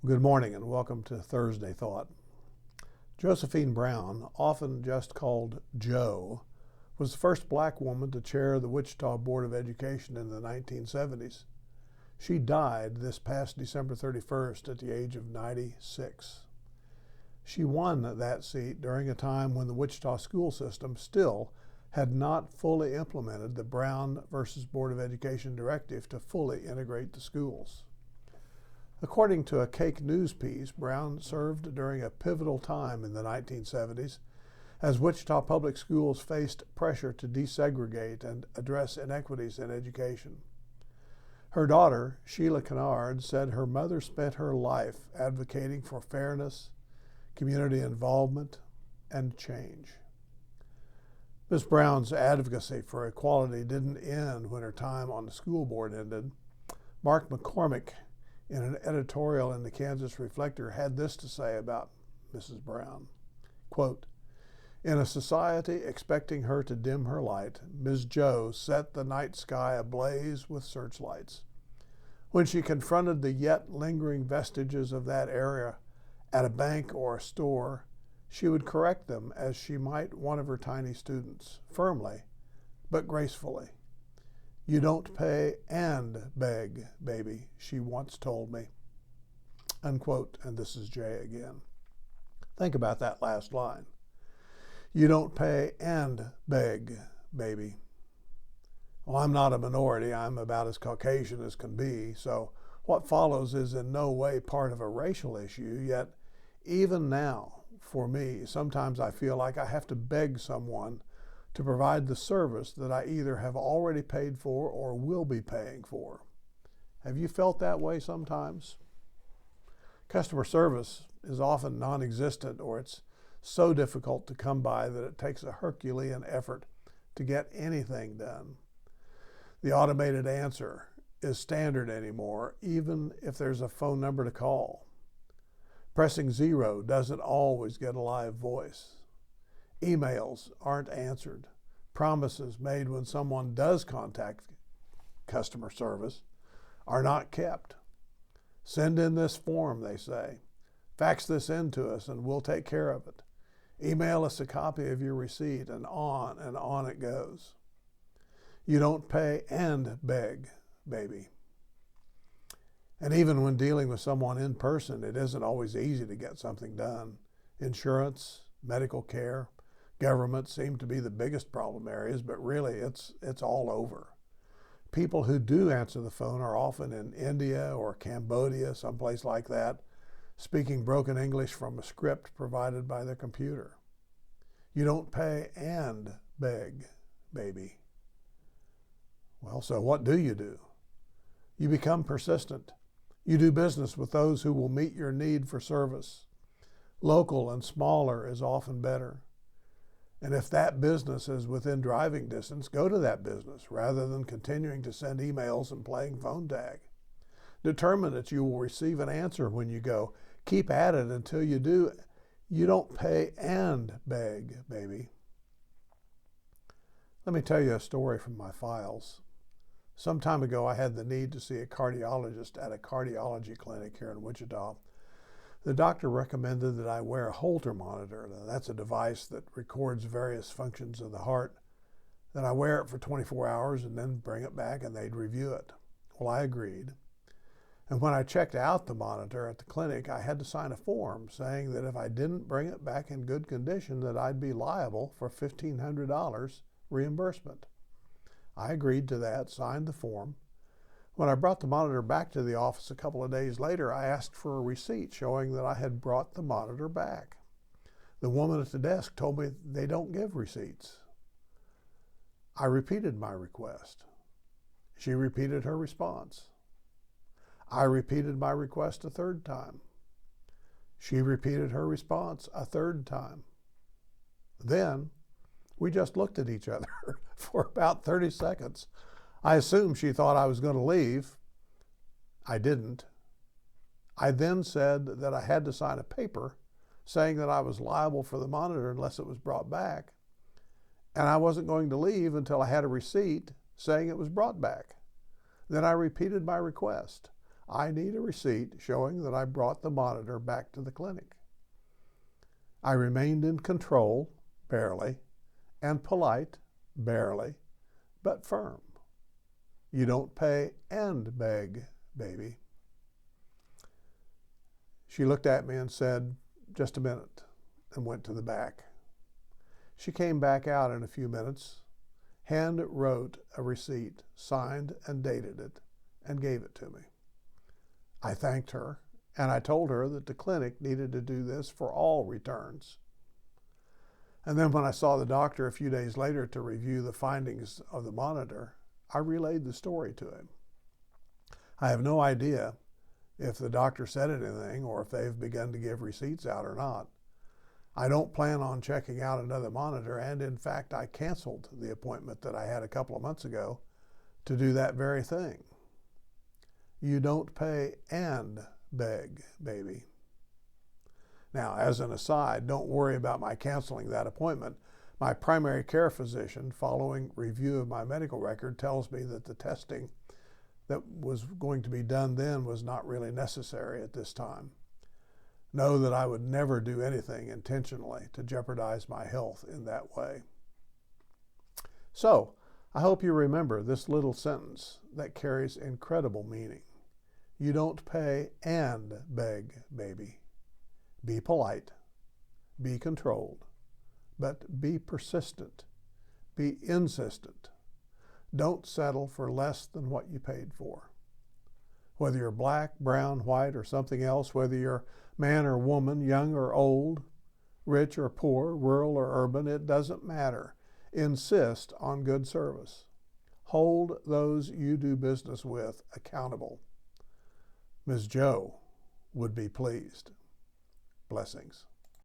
Good morning and welcome to Thursday Thought. Josephine Brown, often just called Jo, was the first black woman to chair the Wichita Board of Education in the 1970s. She died this past December 31st at the age of 96. She won that seat during a time when the Wichita school system still had not fully implemented the Brown versus Board of Education directive to fully integrate the schools. According to a Cake News piece, Brown served during a pivotal time in the 1970s as Wichita Public Schools faced pressure to desegregate and address inequities in education. Her daughter, Sheila Kennard, said her mother spent her life advocating for fairness, community involvement, and change. Ms. Brown's advocacy for equality didn't end when her time on the school board ended. Mark McCormick, in an editorial in the Kansas Reflector, had this to say about Mrs. Brown. Quote, "In a society expecting her to dim her light, Ms. Jo set the night sky ablaze with searchlights. When she confronted the yet lingering vestiges of that era at a bank or a store, she would correct them as she might one of her tiny students, firmly but gracefully. 'You don't pay and beg, baby,' she once told me." Unquote. And this is Jay again. Think about that last line. You don't pay and beg, baby. Well, I'm not a minority. I'm about as Caucasian as can be. So what follows is in no way part of a racial issue. Yet even now, for me, sometimes I feel like I have to beg someone to provide the service that I either have already paid for or will be paying for. Have you felt that way sometimes? Customer service is often non-existent, or it's so difficult to come by that it takes a Herculean effort to get anything done. The automated answer is standard anymore, even if there's a phone number to call. Pressing 0 doesn't always get a live voice. Emails aren't answered. Promises made when someone does contact customer service are not kept. Send in this form, they say. Fax this in to us and we'll take care of it. Email us a copy of your receipt, and on it goes. You don't pay and beg, baby. And even when dealing with someone in person, it isn't always easy to get something done. Insurance, medical care, government seem to be the biggest problem areas, but really it's all over. People who do answer the phone are often in India or Cambodia, someplace like that, speaking broken English from a script provided by their computer. You don't pay and beg, baby. Well, so what do? You become persistent. You do business with those who will meet your need for service. Local and smaller is often better. And if that business is within driving distance, go to that business rather than continuing to send emails and playing phone tag. Determine that you will receive an answer when you go. Keep at it until you do. You don't pay and beg, baby. Let me tell you a story from my files. Some time ago, I had the need to see a cardiologist at a cardiology clinic here in Wichita. The doctor recommended that I wear a Holter monitor. Now, that's a device that records various functions of the heart. Then I wear it for 24 hours and then bring it back and they'd review it. Well, I agreed. And when I checked out the monitor at the clinic, I had to sign a form saying that if I didn't bring it back in good condition, that I'd be liable for $1,500 reimbursement. I agreed to that, signed the form. When I brought the monitor back to the office a couple of days later, I asked for a receipt showing that I had brought the monitor back. The woman at the desk told me they don't give receipts. I repeated my request. She repeated her response. I repeated my request a third time. She repeated her response a third time. Then we just looked at each other for about 30 seconds. I assumed she thought I was going to leave. I didn't. I then said that I had to sign a paper saying that I was liable for the monitor unless it was brought back. And I wasn't going to leave until I had a receipt saying it was brought back. Then I repeated my request. I need a receipt showing that I brought the monitor back to the clinic. I remained in control, barely, and polite, barely, but firm. You don't pay and beg, baby. She looked at me and said, "Just a minute," and went to the back. She came back out in a few minutes, hand wrote a receipt, signed and dated it, and gave it to me. I thanked her, and I told her that the clinic needed to do this for all returns. And then when I saw the doctor a few days later to review the findings of the monitor, I relayed the story to him. I have no idea if the doctor said anything or if they've begun to give receipts out or not. I don't plan on checking out another monitor, and in fact, I canceled the appointment that I had a couple of months ago to do that very thing. You don't pay and beg, baby. Now, as an aside, don't worry about my canceling that appointment. My primary care physician, following review of my medical record, tells me that the testing that was going to be done then was not really necessary at this time. Know that I would never do anything intentionally to jeopardize my health in that way. So, I hope you remember this little sentence that carries incredible meaning. You don't pay and beg, baby. Be polite, be controlled, but be persistent, be insistent. Don't settle for less than what you paid for. Whether you're black, brown, white, or something else, whether you're man or woman, young or old, rich or poor, rural or urban, it doesn't matter. Insist on good service. Hold those you do business with accountable. Ms. Joe would be pleased. Blessings.